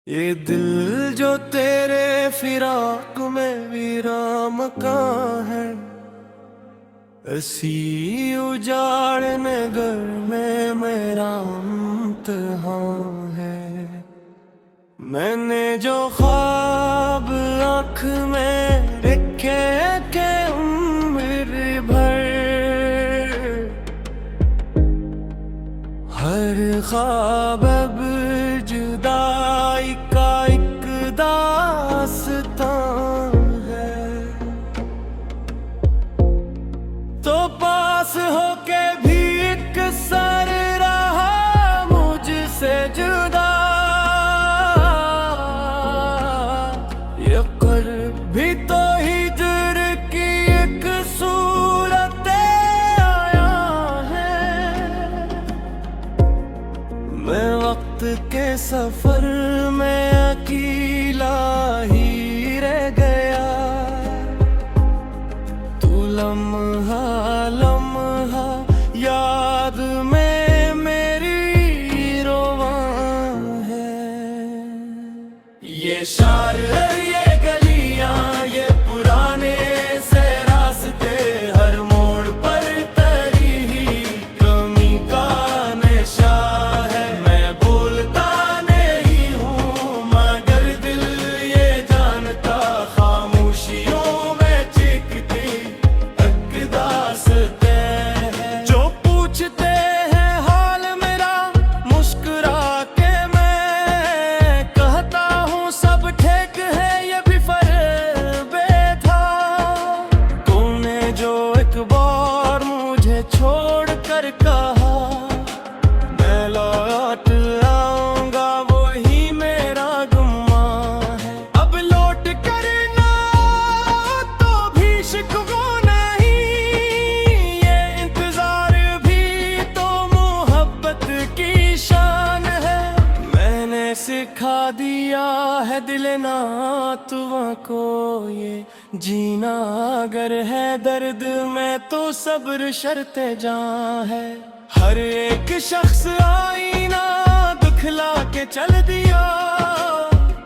ये दिल जो तेरे फिराक में विराम का है, ऐसी उजाड़ने घर में मेरा इम्तिहान है। मैंने जो ख्वाब आँख में देखे के उम्र भर, हर ख्वाब अब जुदाई का एक दास्तां है। तो पास होके भी एक सर रहा मुझसे जुदा, ये कर्ब भी तो हिजर की एक सूरत आया है। मैं वक्त के सफर में अकेला ही रह गया, तू लम्हा लम्हा याद में मेरी रोवा है। ये शार ये गलियां ये पुराने से रास्ते, हर मोड़ पर तेरी ही कमी का नशा है। मैं भूलता नहीं हूँ मगर दिल ये जानता, खामोशियों में चिकती एक दास्ते है। जो पूछते हैं हाल मेरा मुस्कुरा के, मैं कहता हूँ सब ठीक है, ये भी फर्बे था। तूने जो एक बार मुझे छोड़ कर कहा मैं लौट आऊंगा, वही मेरा गुम्मा है। अब लौट कर ना तो भी शिकवा नहीं, ये इंतजार भी तो मोहब्बत की शान है। मैंने सिखा दिया है दिल नातुआ को ये जीना, अगर है दर्द में तो सब्र शर्ते जां है। हर एक शख्स आईना दिखला के चल दिया,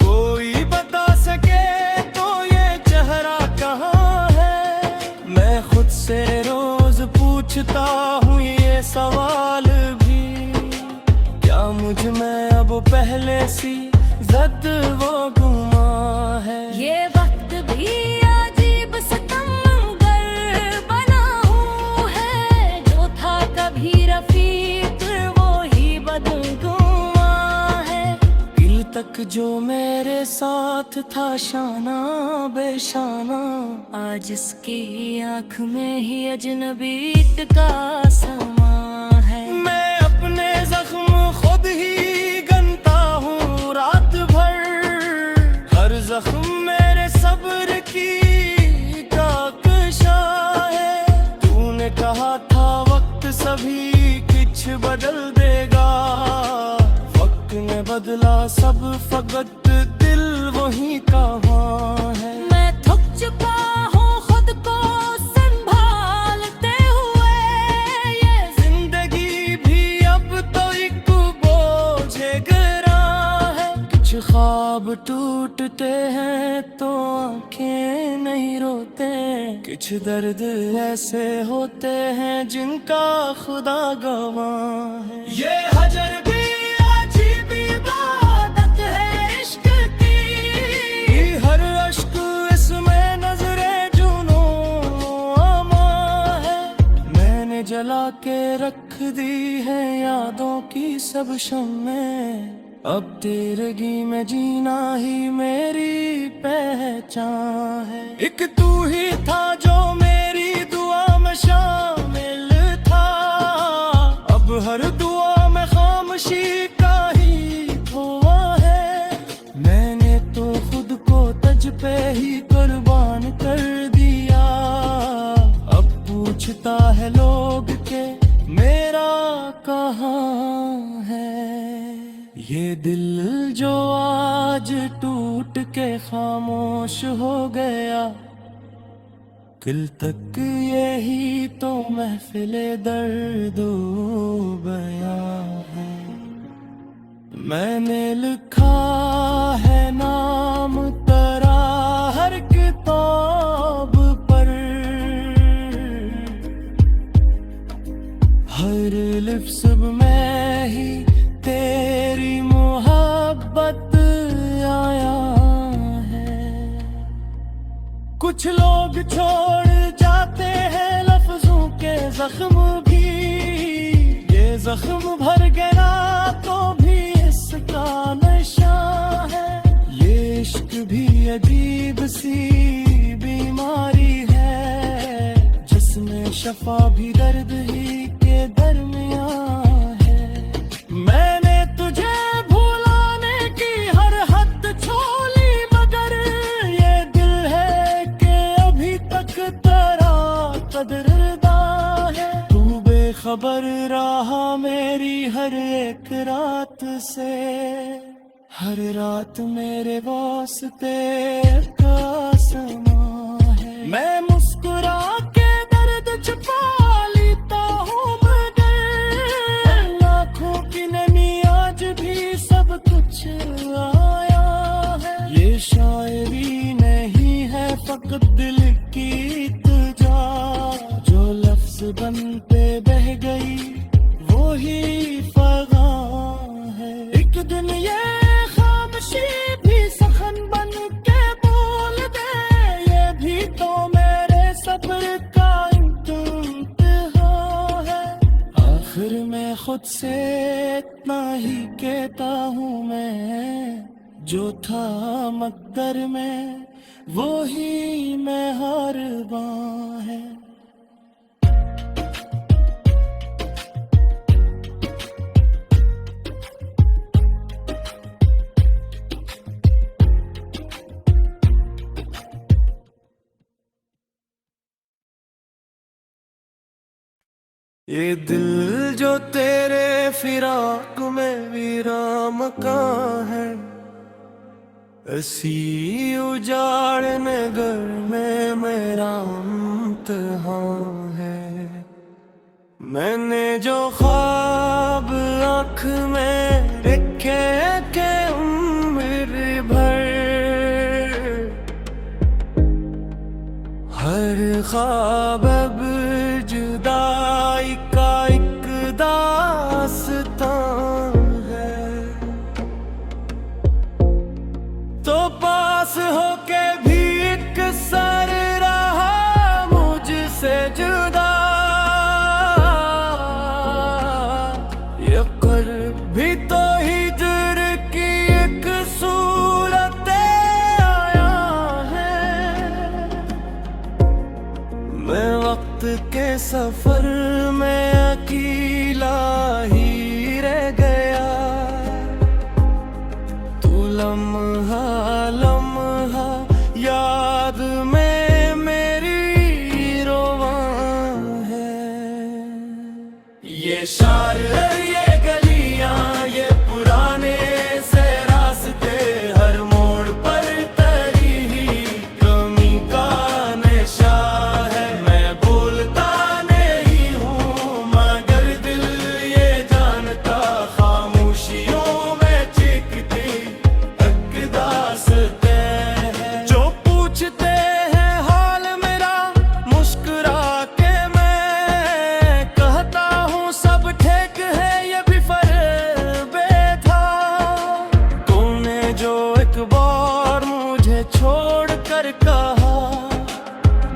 कोई बता सके तो ये चेहरा कहाँ है। मैं खुद से रोज पूछता हूँ ये सवाल भी, क्या मुझ में अब पहले सी जद वो गुमा है। ये वक्त भी अजीब सितमगर बना है, जो था कभी रफीक वो ही बदगुमा है। दिल तक जो मेरे साथ था शाना बेशाना, आज इसकी आँख में ही अजनबी का समा है। मैं अपने जख्म खुद ही गनता हूँ रात भर, हर जख्म मेरे सब्र की काकशा है। तूने कहा था वक्त सभी कुछ बदल देगा, वक्त ने बदला सब फकत दिल वही कहाँ है। मैं थक चुका हूँ खुद को संभालते हुए, ये जिंदगी भी अब तो एक बोझ गिरा है। कुछ ख्वाब टूटते हैं तो आंखें नहीं रोते, कुछ दर्द ऐसे होते हैं जिनका खुदा गवाह है। ये हजर भी अजीब इबादत है इश्क की, हर अश्क इसमें नजरे जुनून आमा है। मैंने जला के रख दी है यादों की सब शम्में, अब तेरगी में जीना ही मेरी पहचान है। एक तू ही था जो मेरी दुआ में शामिल था, अब हर दुआ में खामोशी का ही धुआ है। मैंने तो खुद को तज पे ही कुर्बान कर दिया, अब पूछता है लोग के मेरा कहाँ है। ये दिल जो आज टूट के खामोश हो गया, कल तक यही तो महफिले दर्द बया है। मैंने लिखा कुछ लोग छोड़ जाते हैं लफ्जों के जख्म भी, ये जख्म भर गया तो भी इसका नशा है। ये इश्क भी अजीब सी बीमारी है, जिसमें शफा भी दर्द ही के दरमियां है। मैंने तुझे भुलाने की हर हद छोड़ी, मगर ये दिल है कि अभी तक तेरा कदरदा है। तू बेखबर रहा मेरी हर एक रात से, हर रात मेरे वास्ते का समा है। मैं मुस्कुरा के दर्द छुपा लेता हूँ, मगर लाखों की नमी आज भी सब कुछ आया है। ये शायरी नहीं है फकत दिल की इल्तिजा, जो लफ्ज बनते बह गई वो ही फगां है। एक दिन ये खामोशी भी सखन बन के बोल दे, ये भी तो मेरे सब्र का इंतहा है। आखिर में खुद से इतना ही कहता हूँ मैं, जो था मकदर में वो ही मैं हारबां है। ये दिल जो तेरे फिराक में वीरान मकान है, ऐसी उजाड़ नगर में मेरा इम्तिहान है। मैंने जो ख्वाब आँख में रखे के उम्र भर, हर ख्वाब अब जुदाई का एक दास्तां है। तो पास होके भी एक सर रहा मुझसे जुदा, ये कर्ब भी तो हिजर की एक सूरत आया है। मैं वक्त के सफर में अकेला ही रह गया, तू लम्हा लम्हा याद में मेरी रोवां है। ये शार ये गलियां ये पुराने से रास्ते, हर मोड़ पर तेरी ही कमी का नशा है। मैं भूलता नहीं हूँ मगर दिल ये जानता, खामोशियों में चिकती एक दास्ते है। जो पूछते हैं हाल मेरा मुस्कुरा के मैं कहता हूँ सब ठीक है, ये भी फर्बे था। तूने जो एक बार मुझे छोड़ कर कहा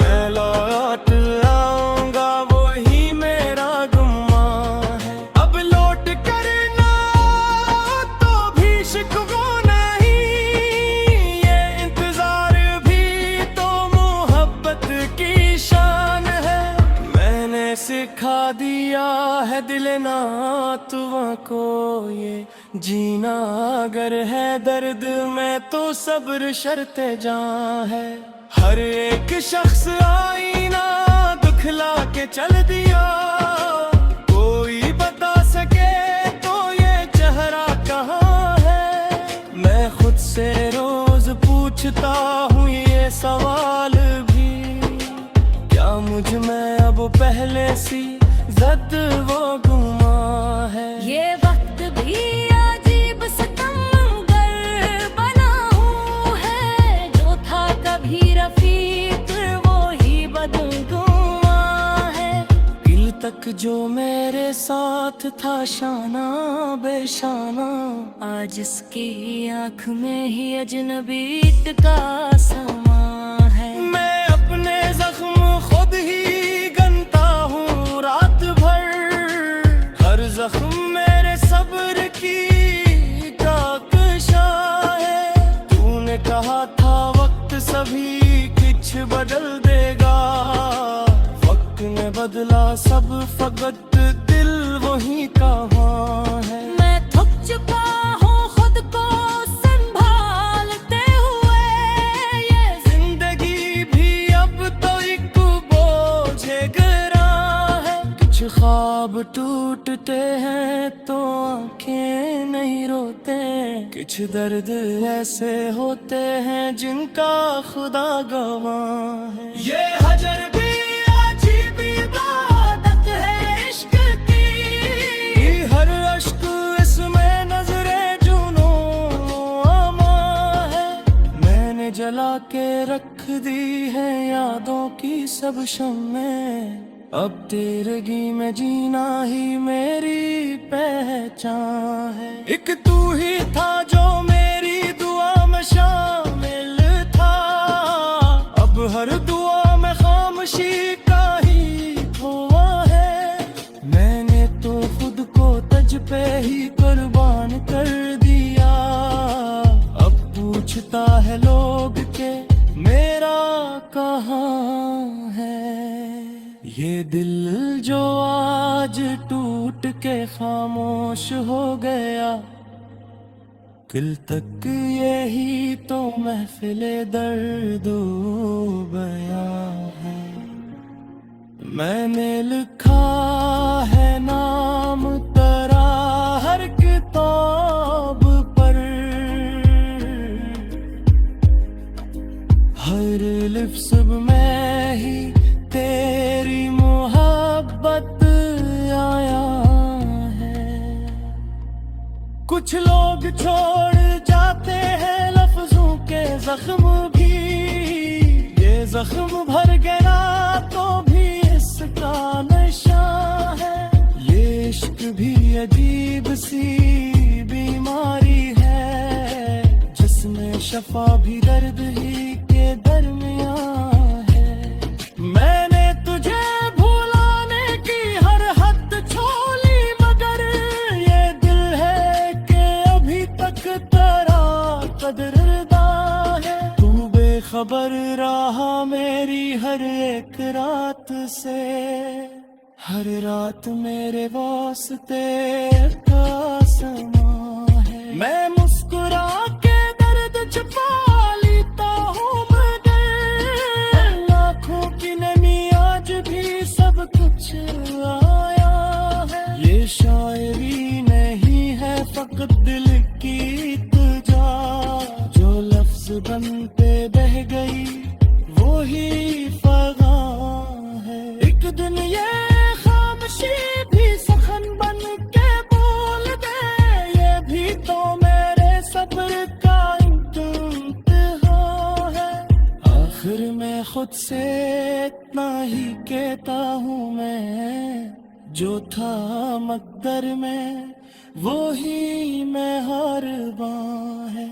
मैं लौट आऊंगा, वही मेरा गुम्मा है। अब लौट करना तो भी शिकवा नहीं, ये इंतजार भी तो मोहब्बत की शान है। मैंने सिखा दिया है दिल नातुआ को ये जीना, अगर है दर्द में तो सब्र शर्ते जां है। हर एक शख्स आईना दिखला के चल दिया, कोई बता सके तो ये चेहरा कहाँ है। मैं खुद से रोज पूछता हूँ ये सवाल भी, क्या मुझ में अब पहले सी जद वो गुमा है। ये वक्त भी अजीब सितमगर बना हूँ है, जो था कभी रफीक वो ही बदगुमा है। दिल तक जो मेरे साथ था शाना बेशाना, आज इसकी आँख में ही अजनबी का समा है। मैं बदल देगा। वक्त ने बदला सब फकत दिल वही कहाँ है। मैं थक चुका हूँ खुद को संभालते हुए, ये जिंदगी भी अब तो एक बोझे गिरा है। कुछ ख्वाब टूटते हैं तो आंखें नहीं रोते, कुछ दर्द ऐसे होते हैं जिनका खुदा गवाह है। ये हजर भी अजीब इबादत है इश्क की, हर अश्क इसमें नजरे जुनून आमा है। मैंने जला के रख दी है यादों की सब शम्में, अब तेरगी में जीना ही मेरी पहचान है। एक तू ही था जो मेरी दुआ में शामिल था, अब हर दुआ में खामोशी का ही धुआ है। मैंने तो खुद को तज पे ही कुर्बान कर दिया, अब पूछता है लोग के मेरा कहाँ है। ये दिल जो आज टूट के खामोश हो गया, कल तक यही तो महफिले दर्द बया है। मैंने लिखा है नाम तेरा हर किताब पर, हर लिफ्ज़ में ही तेरी मोहब्बत आया है। कुछ लोग छोड़ जाते हैं लफ्जों के जख्म भी, ये जख्म भर गया तो भी इसका नशा है। ये इश्क भी अजीब सी बीमारी है, जिसमें शफा भी दर्द ही के दरमियान है। मैंने तुझे भुलाने की हर हद छोड़ी, मगर ये दिल है कि अभी तक तेरा कदरदा है। तू बेखबर रहा मेरी हर एक रात से, हर रात मेरे वास्ते का समा है। मैं मुस्कुरा के दर्द छुपा लेता हूँ, मगर आँखों की नमी आज भी सब कुछ आया है। ये शायरी नहीं है फकत दिल की तुझा, जो लफ्ज बनते बह गई वो ही फगा है। एक दिन ये खामोशी भी सखन बन के बोल दे, ये भी तो मेरे सब्र का इंतहा है। आखिर में खुद से इतना ही कहता हूँ मैं, जो था मकदर में वो ही मैं हर बां है।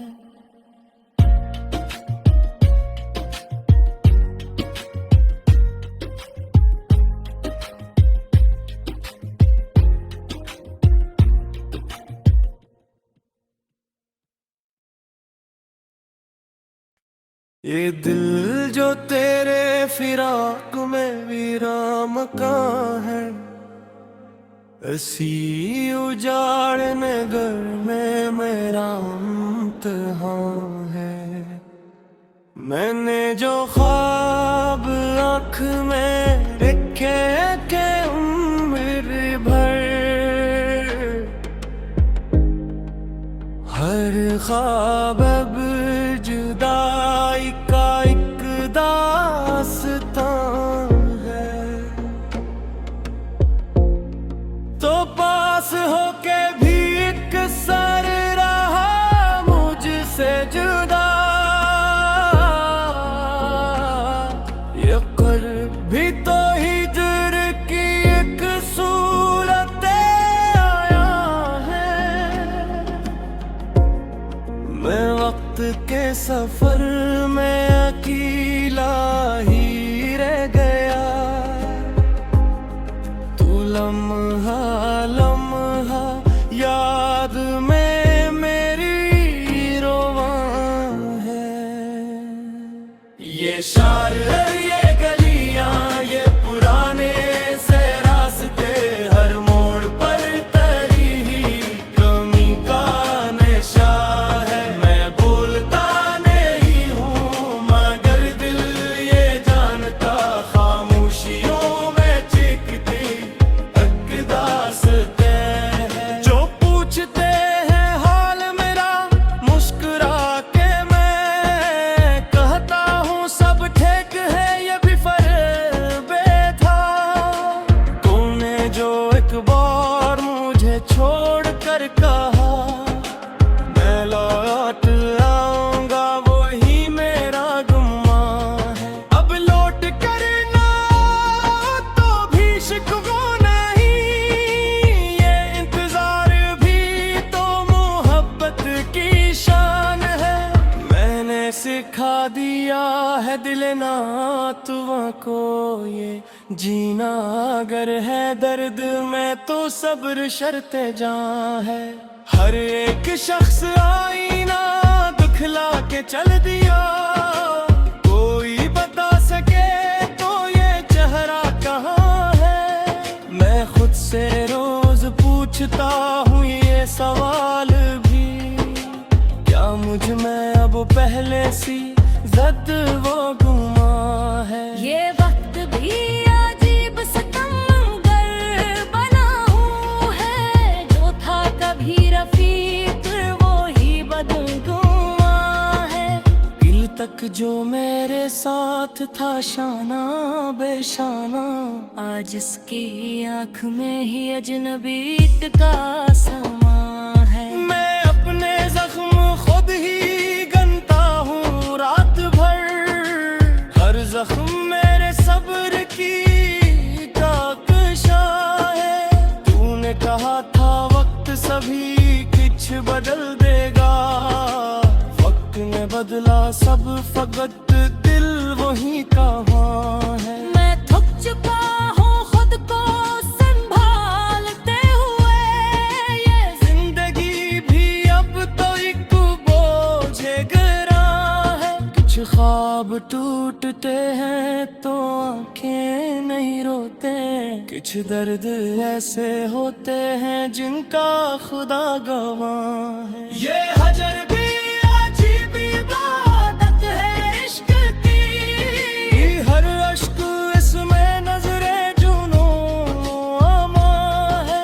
ये दिल जो तेरे फिराक में वीरान मकान है, ऐसी उजाड़ने घर में मेरा इम्तिहान है। मैंने जो ख्वाब आँख में रखे के उम्र भर, हर ख्वाब अब जुदाई का एक दास्तां है। तो पास होके भी एक सर रहा मुझसे जुदा, ये कर्ब भी तो हिजर की एक सूरत आया है। मैं वक्त के सफर में अकेला ही रह गया, तू लम्हा लम्हा याद में मेरी रोवां है। ये शार सिखा दिया है दिल नातुआ को ये जीना, अगर है दर्द में तो सब्र शर्ते जां है। हर एक शख्स आईना दिखला के चल दिया, कोई बता सके तो ये चेहरा कहाँ है। मैं खुद से रोज पूछता हूँ ये सवाल भी, क्या मुझ में अब पहले सी जद वो गुमा है। ये वक्त भी अजीब सितमगर बना हूँ है, जो था कभी रफीक वो ही बदगुमा है। दिल तक जो मेरे साथ था शाना बेशाना, आज इसकी आँख में ही अजनबीत का समा है। मैं अपने जख्म खुद ही गनता हूँ रात भर, हर जख्म मेरे सब्र की काकशा है। तूने कहा था वक्त सभी कुछ बदल देगा, वक्त ने बदला सब फकत दिल वही कहाँ है। मैं थक चुका हूँ खुद को संभालते हुए, ये जिंदगी भी अब तो एक बोझ गरा है। कुछ ख्वाब टूटते हैं तो आंखें नहीं रोते, कुछ दर्द ऐसे होते हैं जिनका खुदा गवाह है। ये हजर भी अजीब इबादत है इश्क की, हर अश्क इसमें नजरे जुनून आमा है।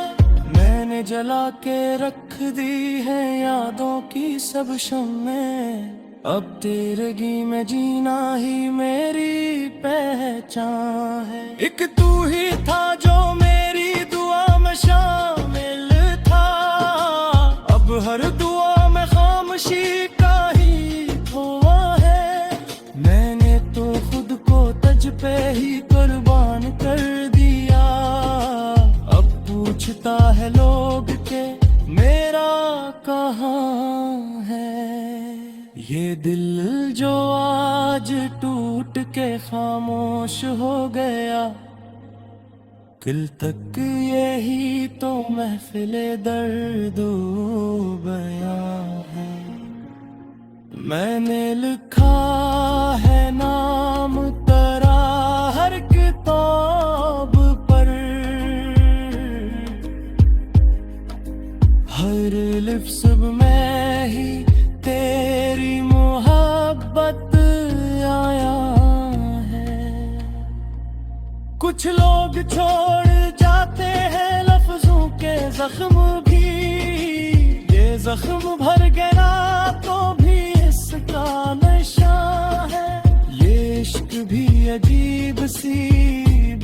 मैंने जला के रख दी है यादों की सब शम्में, अब तेरगी में जीना ही मेरी पहचान है। एक तू ही था जो मेरी दुआ में शामिल था, अब हर दुआ में खामोशी का ही धुआ है। मैंने तो खुद को तज पे ही कुर्बान कर दिया, अब पूछता है लोग के मेरा कहाँ है। ये दिल जो आज टूट के खामोश हो गया, कल तक यही तो महफिले दर्द बयां है। मैंने लिखा है नाम तेरा हर किताब पर, हर लिफ्ज़ में ही तेरी मोहब्बत आया है। कुछ लोग छोड़ जाते हैं लफ्जों के जख्म भी, ये जख्म भर गया तो भी इसका नशा है। ये इश्क भी अजीब सी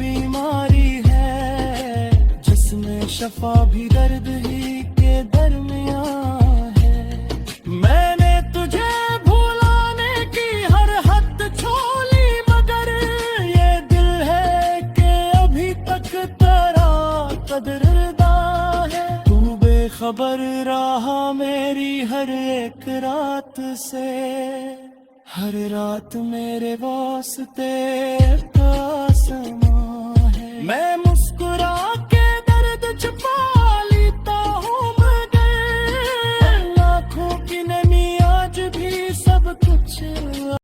बीमारी है, जिसमें शफा भी दर्द ही के दरमियान है। मैंने तुझे भुलाने की हर हद छोड़ी, मगर ये दिल है कि अभी तक तेरा कदरदा है। तू बेखबर रहा मेरी हर एक रात से, हर रात मेरे वास्ते का समा है। मैं